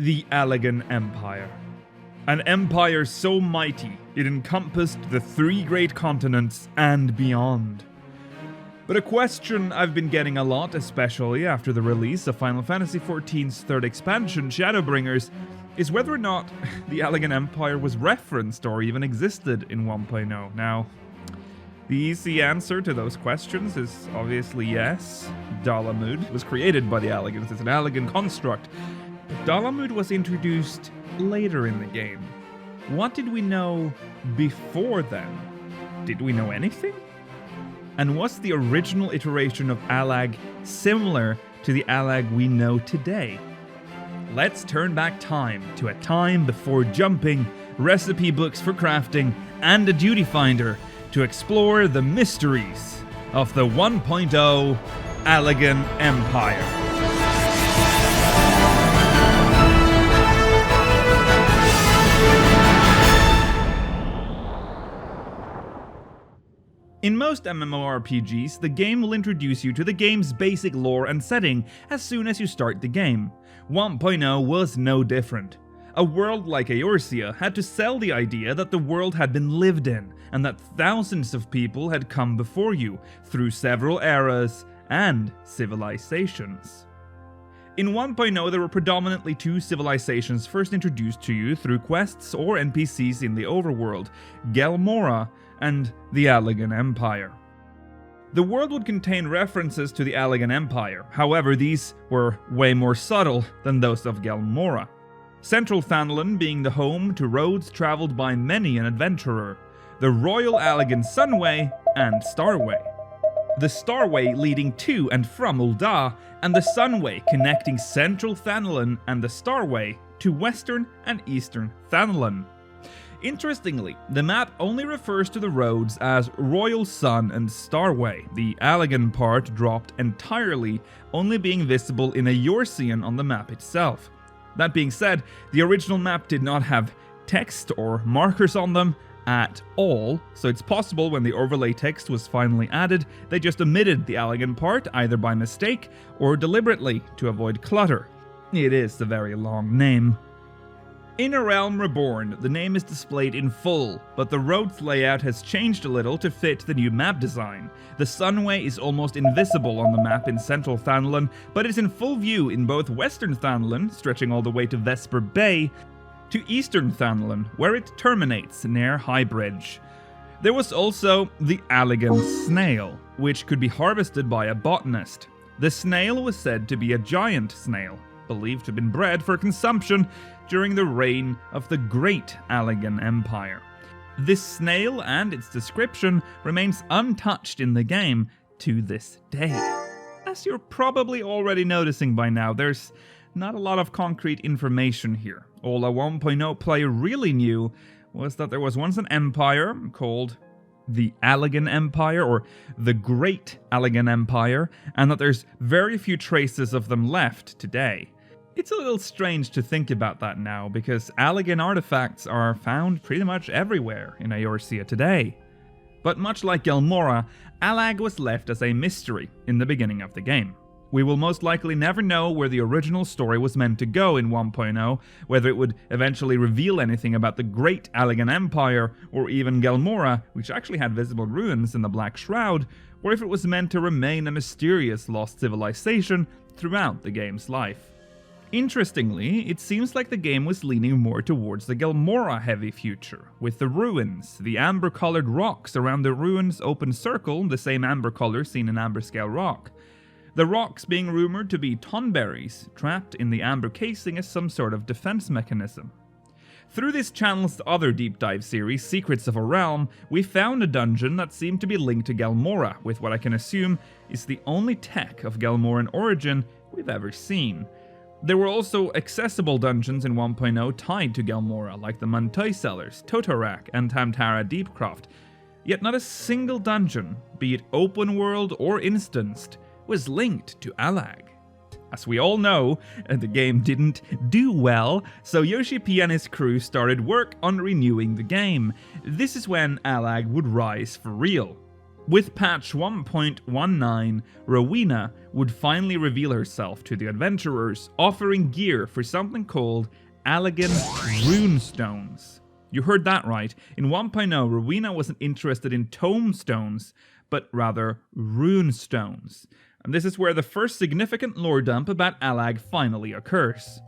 The Allagan Empire. An empire so mighty it encompassed the 3 great continents and beyond. But a question I've been getting a lot, especially after the release of Final Fantasy XIV's 3rd expansion, Shadowbringers, is whether or not the Allagan Empire was referenced or even existed in 1.0. Now, the easy answer to those questions is obviously yes. Dalamud was created by the Allagans as an Allagan construct, but Dalamud was introduced later in the game. What did we know before then? Did we know anything? And was the original iteration of Allag similar to the Allag we know today? Let's turn back time to a time before jumping, recipe books for crafting, and a duty finder to explore the mysteries of the 1.0 Allagan Empire. In most MMORPGs, the game will introduce you to the game's basic lore and setting as soon as you start the game. 1.0 was no different. A world like Eorzea had to sell the idea that the world had been lived in, and that thousands of people had come before you, through several eras and civilizations. In 1.0 there were predominantly 2 civilizations first introduced to you through quests or NPCs in the overworld, Gelmora and the Allagan Empire. The world would contain references to the Allagan Empire, however these were way more subtle than those of Gelmora. Central Thanalan being the home to roads travelled by many an adventurer, the Royal Allagan Sunway and Starway. The Starway leading to and from Ul'dah, and the Sunway connecting Central Thanalan and the Starway to Western and Eastern Thanalan. Interestingly, the map only refers to the roads as Royal Sun and Starway, the Allagan part dropped entirely, only being visible in Eorzean on the map itself. That being said, the original map did not have text or markers on them at all, so it's possible when the overlay text was finally added, they just omitted the Allagan part either by mistake or deliberately to avoid clutter. It is a very long name. In A Realm Reborn, the name is displayed in full, but the road's layout has changed a little to fit the new map design. The Sunway is almost invisible on the map in Central Thanalan, but is in full view in both Western Thanalan, stretching all the way to Vesper Bay, to Eastern Thanalan, where it terminates near Highbridge. There was also the Allagan Snail, which could be harvested by a botanist. The snail was said to be a giant snail, believed to have been bred for consumption during the reign of the Great Allagan Empire. This snail and its description remains untouched in the game to this day. As you're probably already noticing by now, there's not a lot of concrete information here. All a 1.0 player really knew was that there was once an empire called the Allagan Empire, or the Great Allagan Empire, and that there's very few traces of them left today. It's a little strange to think about that now, because Allagan artifacts are found pretty much everywhere in Eorzea today. But much like Gelmora, Allag was left as a mystery in the beginning of the game. We will most likely never know where the original story was meant to go in 1.0, whether it would eventually reveal anything about the Great Allagan Empire, or even Gelmora, which actually had visible ruins in the Black Shroud, or if it was meant to remain a mysterious lost civilization throughout the game's life. Interestingly, it seems like the game was leaning more towards the Gelmora-heavy future, with the ruins, the amber-colored rocks around the ruins' open circle, the same amber color seen in Amberscale Rock. The rocks being rumored to be tonberries, trapped in the amber casing as some sort of defense mechanism. Through this channel's other deep dive series, Secrets of a Realm, we found a dungeon that seemed to be linked to Gelmora, with what I can assume is the only tech of Gelmoran origin we've ever seen. There were also accessible dungeons in 1.0 tied to Gelmora, like the Muntoy Cellars, Totorak, and Tamtara Deepcroft. Yet not a single dungeon, be it open world or instanced, was linked to Allag. As we all know, the game didn't do well, so Yoshi P and his crew started work on renewing the game. This is when Allag would rise for real. With patch 1.19, Rowena would finally reveal herself to the adventurers, offering gear for something called Allagan Runestones. You heard that right. In 1.0, Rowena wasn't interested in tomestones, but rather runestones. And this is where the first significant lore dump about Allag finally occurs.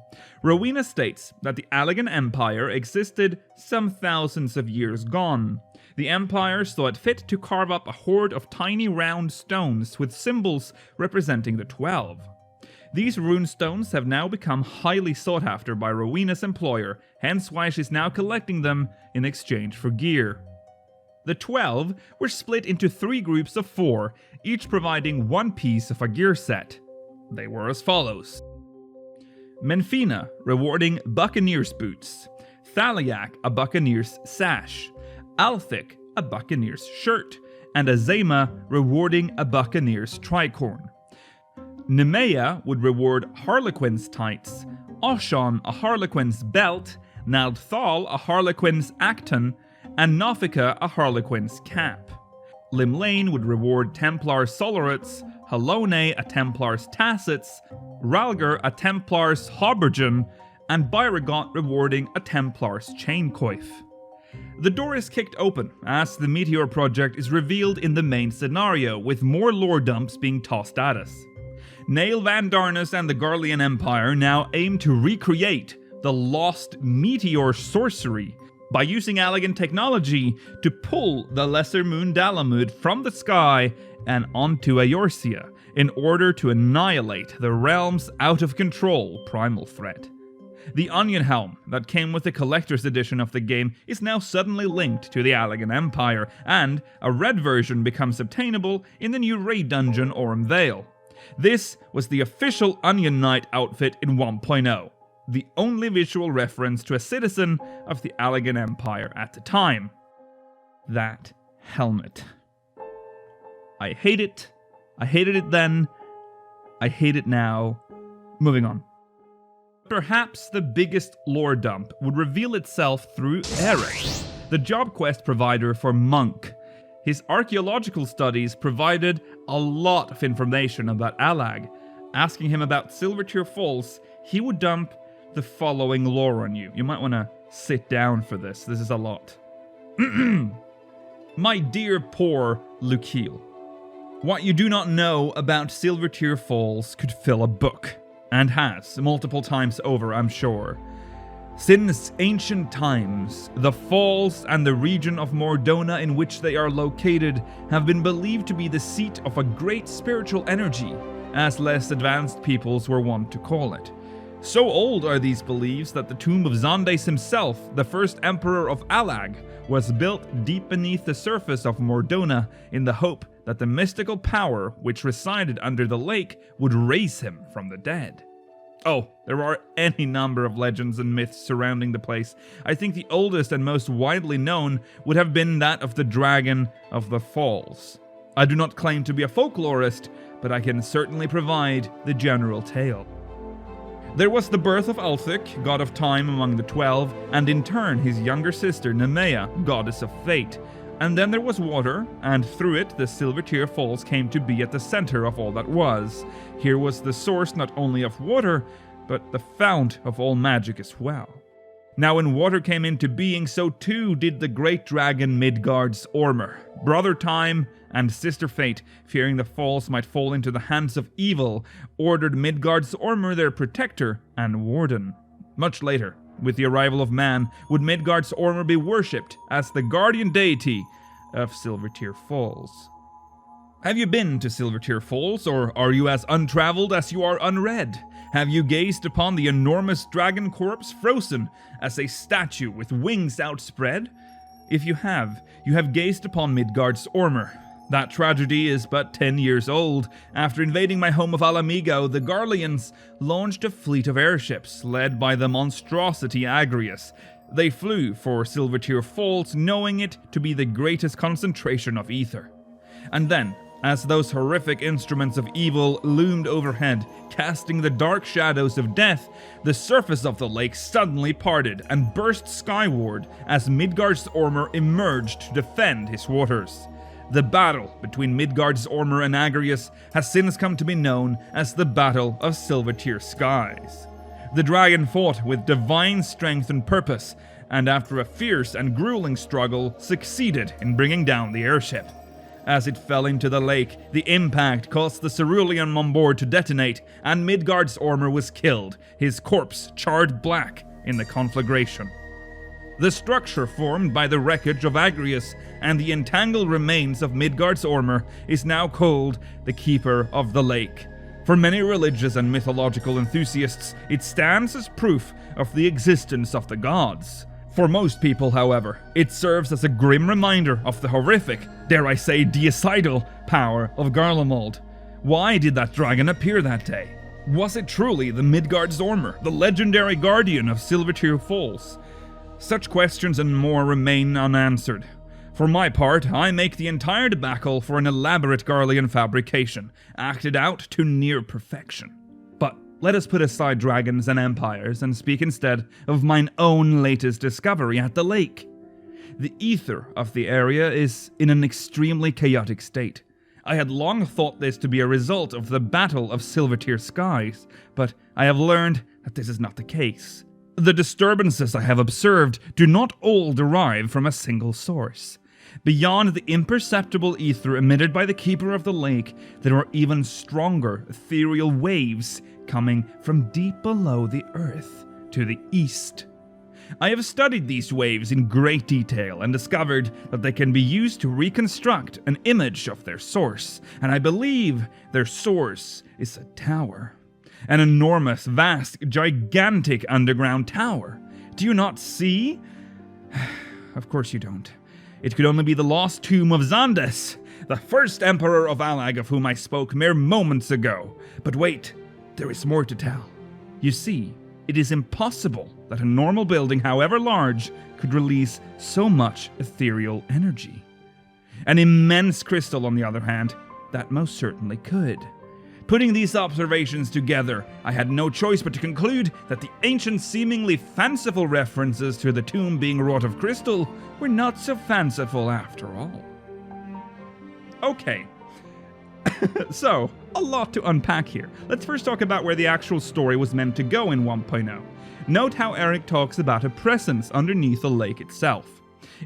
Rowena states that the Allagan Empire existed some thousands of years gone. The Empire saw it fit to carve up a hoard of tiny round stones with symbols representing the 12. These runestones have now become highly sought after by Rowena's employer, hence why she's now collecting them in exchange for gear. The 12 were split into 3 groups of 4, each providing one piece of a gear set. They were as follows: Menfina, rewarding Buccaneer's boots; Thaliak, a Buccaneer's sash; Althic, a Buccaneer's shirt; and Azema, rewarding a Buccaneer's tricorn. Nemea would reward Harlequin's tights, Oshon a Harlequin's belt, Naldthal a Harlequin's acton, and Nothica a Harlequin's cap. Limlane would reward Templar Solarets, Halone a Templar's tassets, Ralgar a Templar's haubergeon, and Byragot rewarding a Templar's chaincoif. The door is kicked open as the Meteor Project is revealed in the main scenario, with more lore dumps being tossed at us. Nail Van Darnus and the Garlean Empire now aim to recreate the lost Meteor sorcery by using Allagan technology to pull the Lesser Moon Dalamud from the sky and onto Eorzea in order to annihilate the realm's out-of-control primal threat. The Onion Helm that came with the collector's edition of the game is now suddenly linked to the Allagan Empire, and a red version becomes obtainable in the new raid dungeon Orm Vale. This was the official Onion Knight outfit in 1.0, the only visual reference to a citizen of the Allagan Empire at the time. That helmet. I hate it. I hated it then. I hate it now. Moving on. Perhaps the biggest lore dump would reveal itself through Eric, the job quest provider for Monk. His archaeological studies provided a lot of information about Allag. Asking him about Silvertear Falls, he would dump the following lore on you. You might want to sit down for this. This is a lot. My dear poor Lukiel. What you do not know about Silvertear Falls could fill a book. And has, multiple times over, I'm sure. Since ancient times, the falls and the region of Mordona in which they are located have been believed to be the seat of a great spiritual energy, as less advanced peoples were wont to call it. So old are these beliefs that the tomb of Xande himself, the first emperor of Allag, was built deep beneath the surface of Mordona in the hope that the mystical power which resided under the lake would raise him from the dead. Oh, there are any number of legends and myths surrounding the place. I think the oldest and most widely known would have been that of the Dragon of the Falls. I do not claim to be a folklorist, but I can certainly provide the general tale. There was the birth of Althic, god of time among the 12, and in turn his younger sister Nemea, goddess of fate. And then there was water, and through it the Silvertear Falls came to be at the center of all that was. Here was the source not only of water, but the fount of all magic as well. Now when water came into being, so too did the great dragon Midgard's Ormer. Brother Time and Sister Fate, fearing the falls might fall into the hands of evil, ordered Midgard's Ormer their protector and warden. Much later, with the arrival of man, would Midgard's Ormer be worshipped as the guardian deity of Silvertear Falls. Have you been to Silvertear Falls, or are you as untraveled as you are unread? Have you gazed upon the enormous dragon corpse frozen as a statue with wings outspread? If you have gazed upon Midgard's Ormer. That tragedy is but 10 years old. After invading my home of Alamigo, the Garleans launched a fleet of airships led by the monstrosity Agrius. They flew for Silvertear Falls, knowing it to be the greatest concentration of ether. And then, as those horrific instruments of evil loomed overhead, casting the dark shadows of death, the surface of the lake suddenly parted and burst skyward as Midgard's Ormer emerged to defend his waters. The battle between Midgard's Ormer and Agrius has since come to be known as the Battle of Silvertear Skies. The dragon fought with divine strength and purpose, and after a fierce and grueling struggle, succeeded in bringing down the airship. As it fell into the lake, the impact caused the cerulean on board to detonate, and Midgard's Ormer was killed, his corpse charred black in the conflagration. The structure formed by the wreckage of Agrius and the entangled remains of Midgard's Ormer is now called the Keeper of the Lake. For many religious and mythological enthusiasts, it stands as proof of the existence of the gods. For most people, however, it serves as a grim reminder of the horrific, dare I say deicidal, power of Garlemald. Why did that dragon appear that day? Was it truly the Midgard's Ormer, the legendary guardian of Silvertear Falls? Such questions and more remain unanswered. For my part, I make the entire debacle for an elaborate Garlean fabrication, acted out to near perfection. But let us put aside dragons and empires and speak instead of mine own latest discovery at the lake. The ether of the area is in an extremely chaotic state. I had long thought this to be a result of the Battle of Silvertear Skies, but I have learned that this is not the case. The disturbances I have observed do not all derive from a single source. Beyond the imperceptible ether emitted by the Keeper of the Lake, there are even stronger ethereal waves coming from deep below the earth to the east. I have studied these waves in great detail and discovered that they can be used to reconstruct an image of their source, and I believe their source is a tower. An enormous, vast, gigantic underground tower. Do you not see? Of course you don't. It could only be the lost tomb of Xande, the first emperor of Allag of whom I spoke mere moments ago. But wait, there is more to tell. You see, it is impossible that a normal building, however large, could release so much ethereal energy. An immense crystal, on the other hand, that most certainly could. Putting these observations together, I had no choice but to conclude that the ancient, seemingly fanciful references to the tomb being wrought of crystal were not so fanciful after all. Okay, so, a lot to unpack here. Let's first talk about where the actual story was meant to go in 1.0. Note how Eric talks about a presence underneath the lake itself.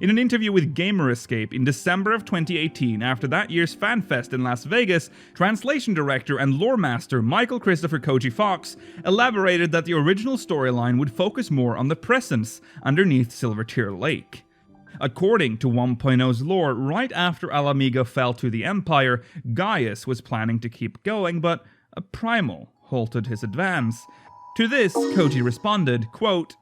In an interview with Gamer Escape in December of 2018, after that year's FanFest in Las Vegas, translation director and lore master Michael Christopher Koji Fox elaborated that the original storyline would focus more on the presence underneath Silvertear Lake. According to 1.0's lore, right after Ala-Mhigo fell to the Empire, Gaius was planning to keep going, but a primal halted his advance. To this, Koji responded, quote,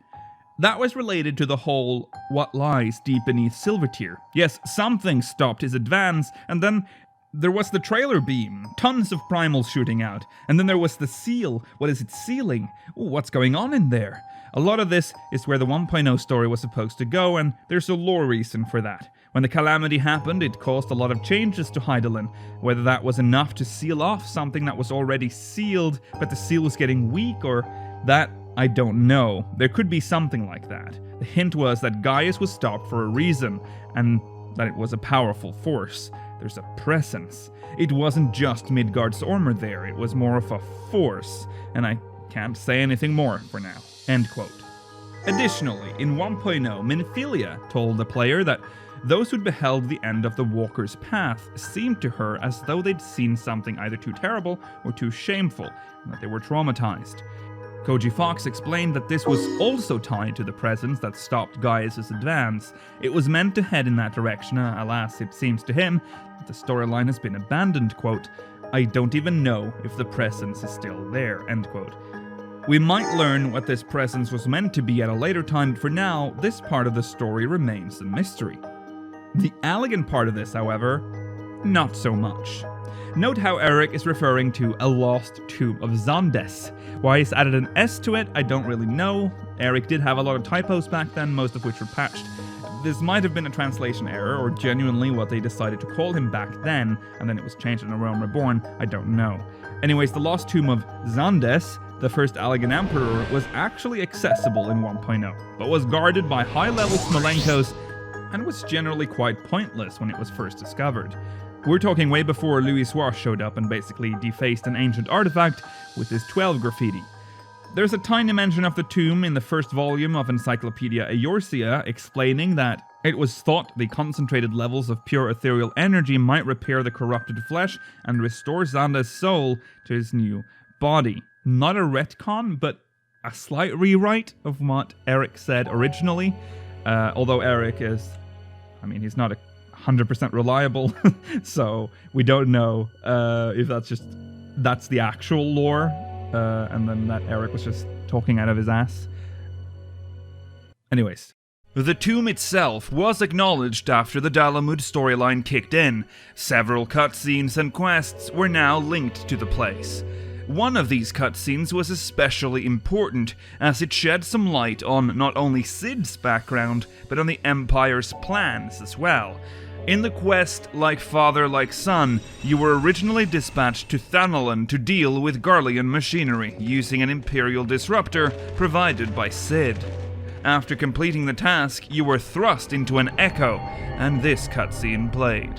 "That was related to the whole what lies deep beneath Silvertear. Yes, something stopped his advance, and then there was the trailer beam, tons of primals shooting out, and then there was the seal. What is it sealing? Ooh, what's going on in there?" A lot of this is where the 1.0 story was supposed to go, and there's a lore reason for that. When the calamity happened, it caused a lot of changes to Hydaelyn. Whether that was enough to seal off something that was already sealed, but the seal was getting weak, or that, I don't know. There could be something like that. The hint was that Gaius was stopped for a reason, and that it was a powerful force. There's a presence. It wasn't just Midgard's Ormer there, it was more of a force, and I can't say anything more for now. End quote. Additionally, in 1.0, Minfilia told the player that those who'd beheld the end of the Walker's Path seemed to her as though they'd seen something either too terrible or too shameful, and that they were traumatized. Koji Fox explained that this was also tied to the presence that stopped Gaius' advance. It was meant to head in that direction, alas, it seems to him that the storyline has been abandoned, quote, "I don't even know if the presence is still there," end quote. We might learn what this presence was meant to be at a later time, but for now, this part of the story remains a mystery. The Allagan part of this, however, not so much. Note how Eric is referring to a lost tomb of Xande. Why he's added an S to it, I don't really know. Eric did have a lot of typos back then, most of which were patched. This might have been a translation error, or genuinely what they decided to call him back then, and then it was changed in A Realm Reborn, I don't know. Anyways, the lost tomb of Xande, the first Allagan Emperor, was actually accessible in 1.0, but was guarded by high-level Smolenkos and was generally quite pointless when it was first discovered. We're talking way before Louis Suarez showed up and basically defaced an ancient artifact with his 12 graffiti. There's a tiny mention of the tomb in the first volume of Encyclopedia Eorzea, explaining that it was thought the concentrated levels of pure ethereal energy might repair the corrupted flesh and restore Xande's soul to his new body. Not a retcon, but a slight rewrite of what Eric said originally. Although Eric is, he's not 100% reliable, so we don't know if that's the actual lore, and then that Eric was just talking out of his ass. Anyways. The tomb itself was acknowledged after the Dalamud storyline kicked in. Several cutscenes and quests were now linked to the place. One of these cutscenes was especially important, as it shed some light on not only Cid's background, but on the Empire's plans as well. In the quest, Like Father, Like Son, you were originally dispatched to Thanalan to deal with Garlean machinery, using an Imperial disruptor provided by Cid. After completing the task, you were thrust into an echo, and this cutscene played.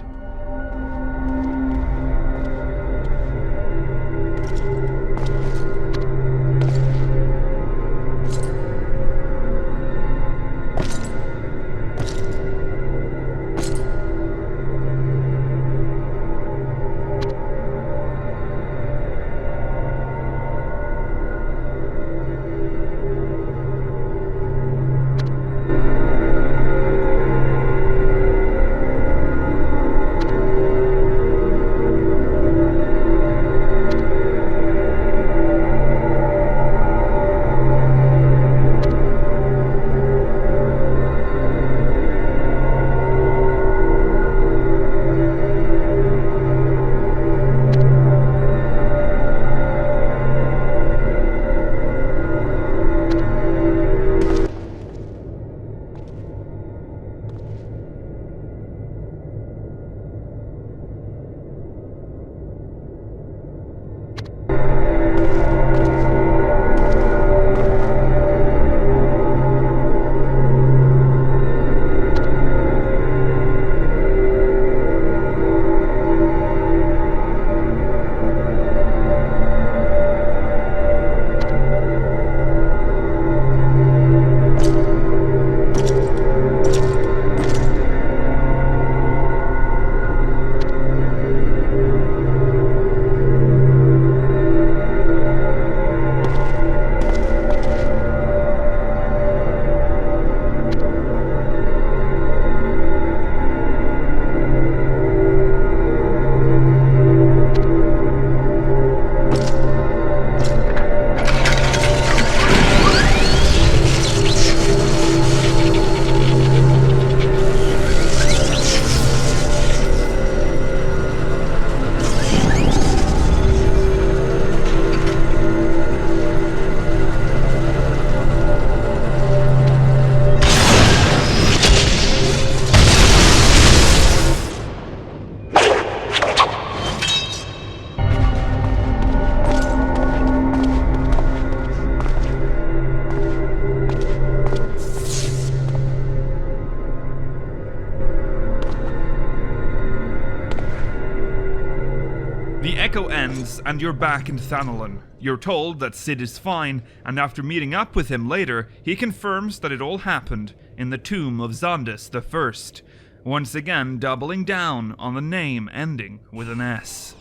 echo ends and you're back in Thanalan. You're told that Cid is fine, and after meeting up with him later, he confirms that it all happened in the tomb of Xande the First, once again doubling down on the name ending with an S.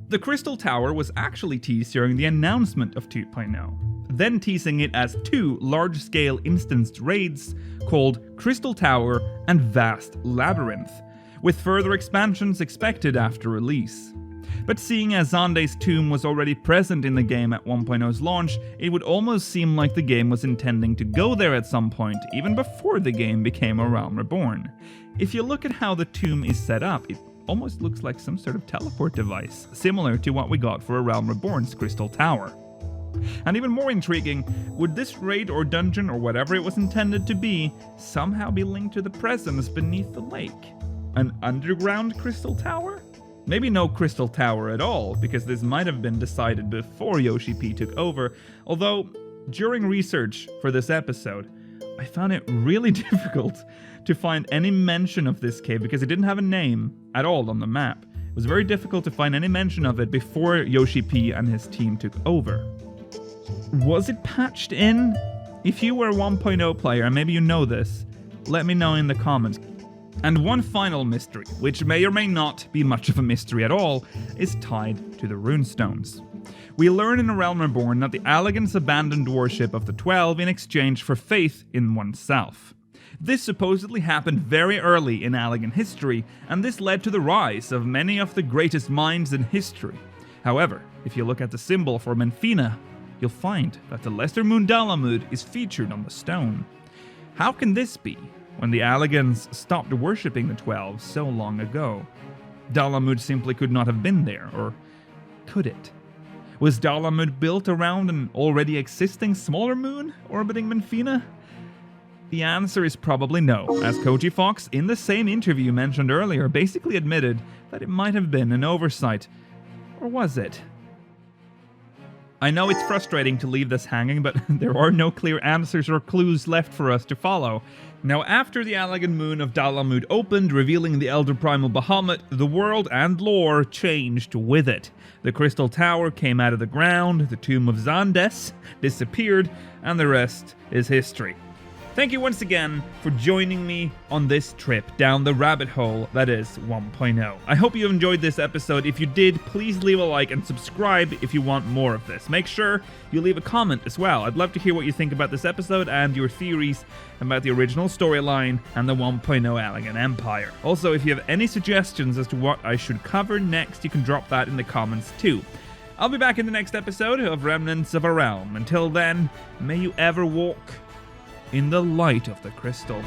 The Crystal Tower was actually teased during the announcement of 2.0, then teasing it as two large-scale instanced raids called Crystal Tower and Vast Labyrinth, with further expansions expected after release. But seeing as Xande's tomb was already present in the game at 1.0's launch, it would almost seem like the game was intending to go there at some point, even before the game became A Realm Reborn. If you look at how the tomb is set up, it almost looks like some sort of teleport device, similar to what we got for A Realm Reborn's Crystal Tower. And even more intriguing, would this raid or dungeon or whatever it was intended to be somehow be linked to the presence beneath the lake? An underground Crystal Tower? Maybe no Crystal Tower at all, because this might have been decided before Yoshi P took over, although during research for this episode, I found it really difficult to find any mention of this cave because it didn't have a name at all on the map. It was very difficult to find any mention of it before Yoshi P and his team took over. Was it patched in? If you were a 1.0 player, and maybe you know this, let me know in the comments. And one final mystery, which may or may not be much of a mystery at all, is tied to the runestones. We learn in A Realm Reborn that the Allagans abandoned worship of the 12 in exchange for faith in oneself. This supposedly happened very early in Allagan history, and this led to the rise of many of the greatest minds in history. However, if you look at the symbol for Menfina, you'll find that the Lesser Moon Dalamud is featured on the stone. How can this be, when the Allagans stopped worshipping the 12 so long ago? Dalamud simply could not have been there, or could it? Was Dalamud built around an already existing smaller moon orbiting Menfina? The answer is probably no, as Koji Fox, in the same interview mentioned earlier, basically admitted that it might have been an oversight. Or was it? I know it's frustrating to leave this hanging, but there are no clear answers or clues left for us to follow. Now, after the Allagan moon of Dalamud opened, revealing the Elder Primal Bahamut, the world and lore changed with it. The Crystal Tower came out of the ground, the Tomb of Xande disappeared, and the rest is history. Thank you once again for joining me on this trip down the rabbit hole that is 1.0. I hope you enjoyed this episode. If you did, please leave a like and subscribe if you want more of this. Make sure you leave a comment as well. I'd love to hear what you think about this episode and your theories about the original storyline and the 1.0 Allagan Empire. Also, if you have any suggestions as to what I should cover next, you can drop that in the comments too. I'll be back in the next episode of Remnants of a Realm. Until then, may you ever walk in the light of the crystal.